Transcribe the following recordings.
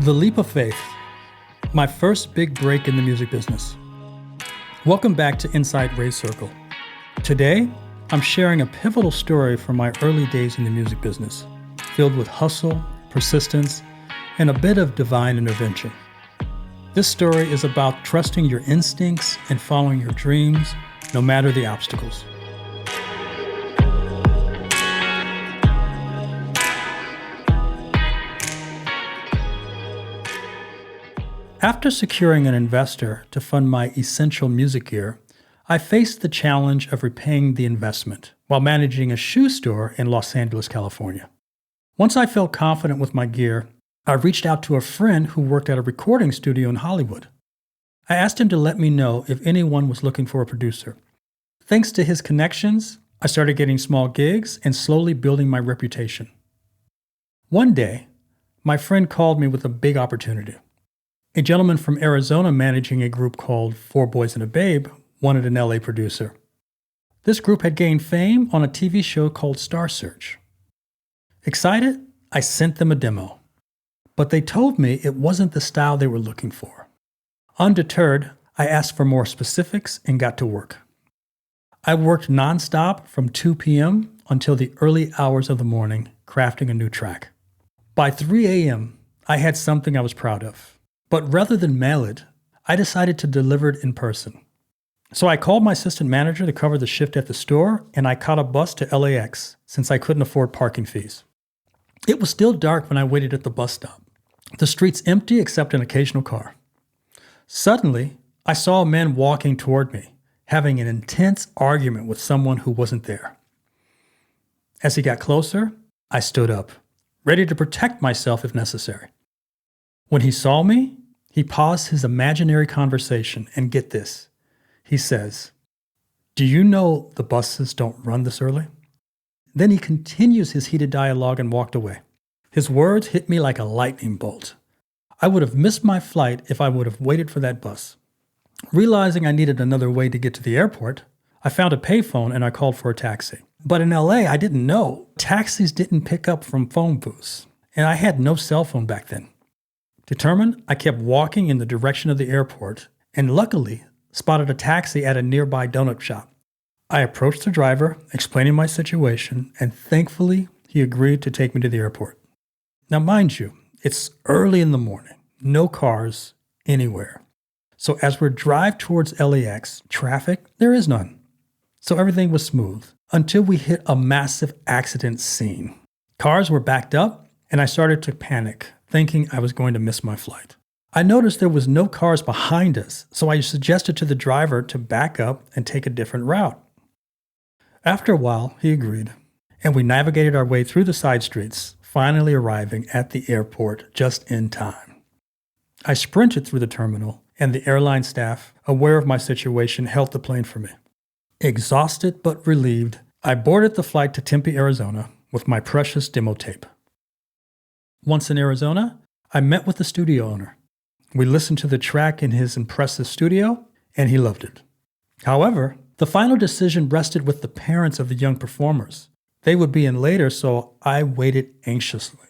The Leap of Faith, my first big break in the music business. Welcome back to Inside Ray's Circle. Today, I'm sharing a pivotal story from my early days in the music business, filled with hustle, persistence, and a bit of divine intervention. This story is about trusting your instincts and following your dreams, no matter the obstacles. After securing an investor to fund my essential music gear, I faced the challenge of repaying the investment while managing a shoe store in Los Angeles, California. Once I felt confident with my gear, I reached out to a friend who worked at a recording studio in Hollywood. I asked him to let me know if anyone was looking for a producer. Thanks to his connections, I started getting small gigs and slowly building my reputation. One day, my friend called me with a big opportunity. A gentleman from Arizona managing a group called Four Boys and a Babe wanted an LA producer. This group had gained fame on a TV show called Star Search. Excited, I sent them a demo. But they told me it wasn't the style they were looking for. Undeterred, I asked for more specifics and got to work. I worked nonstop from 2 p.m. until the early hours of the morning, crafting a new track. By 3 a.m., I had something I was proud of. But rather than mail it, I decided to deliver it in person. So I called my assistant manager to cover the shift at the store, and I caught a bus to LAX since I couldn't afford parking fees. It was still dark when I waited at the bus stop. The streets empty except an occasional car. Suddenly, I saw a man walking toward me, having an intense argument with someone who wasn't there. As he got closer, I stood up, ready to protect myself if necessary. When he saw me, he paused his imaginary conversation and get this. He says, "Do you know the buses don't run this early?" Then he continues his heated dialogue and walked away. His words hit me like a lightning bolt. I would have missed my flight if I would have waited for that bus. Realizing I needed another way to get to the airport, I found a payphone and I called for a taxi. But in LA, I didn't know. Taxis didn't pick up from phone booths, and I had no cell phone back then. Determined, I kept walking in the direction of the airport and luckily spotted a taxi at a nearby donut shop. I approached the driver, explaining my situation, and thankfully, he agreed to take me to the airport. Now, mind you, it's early in the morning, no cars anywhere. So as we drive towards LAX, traffic, there is none. So everything was smooth until we hit a massive accident scene. Cars were backed up, and I started to panic, thinking I was going to miss my flight. I noticed there was no cars behind us, so I suggested to the driver to back up and take a different route. After a while, he agreed, and we navigated our way through the side streets, finally arriving at the airport just in time. I sprinted through the terminal, and the airline staff, aware of my situation, held the plane for me. Exhausted but relieved, I boarded the flight to Tempe, Arizona, with my precious demo tape. Once in Arizona, I met with the studio owner. We listened to the track in his impressive studio, and he loved it. However, the final decision rested with the parents of the young performers. They would be in later, so I waited anxiously.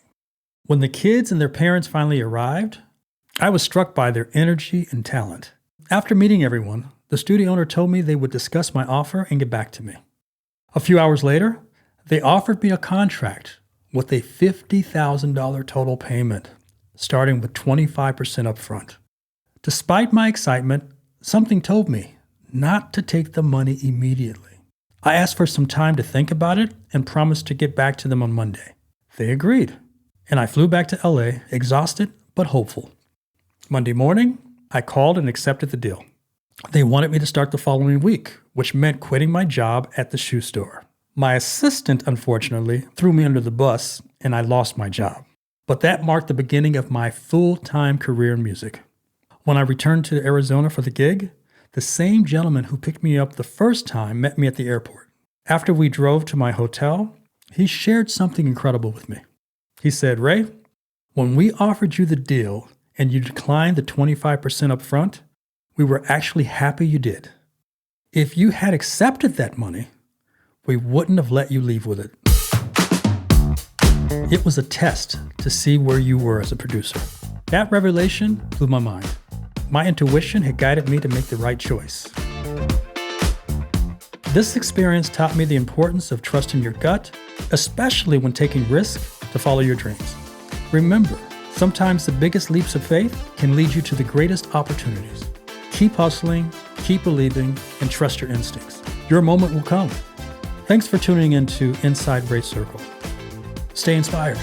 When the kids and their parents finally arrived, I was struck by their energy and talent. After meeting everyone, the studio owner told me they would discuss my offer and get back to me. A few hours later, they offered me a contract with a $50,000 total payment, starting with 25% upfront. Despite my excitement, something told me not to take the money immediately. I asked for some time to think about it and promised to get back to them on Monday. They agreed, and I flew back to LA, exhausted but hopeful. Monday morning, I called and accepted the deal. They wanted me to start the following week, which meant quitting my job at the shoe store. My assistant, unfortunately, threw me under the bus, and I lost my job. But that marked the beginning of my full-time career in music. When I returned to Arizona for the gig, the same gentleman who picked me up the first time met me at the airport. After we drove to my hotel, he shared something incredible with me. He said, "Ray, when we offered you the deal and you declined the 25% up front, we were actually happy you did. If you had accepted that money, we wouldn't have let you leave with it." It was a test to see where you were as a producer. That revelation blew my mind. My intuition had guided me to make the right choice. This experience taught me the importance of trusting your gut, especially when taking risks to follow your dreams. Remember, sometimes the biggest leaps of faith can lead you to the greatest opportunities. Keep hustling, keep believing, and trust your instincts. Your moment will come. Thanks for tuning in to Inside Great Circle. Stay inspired.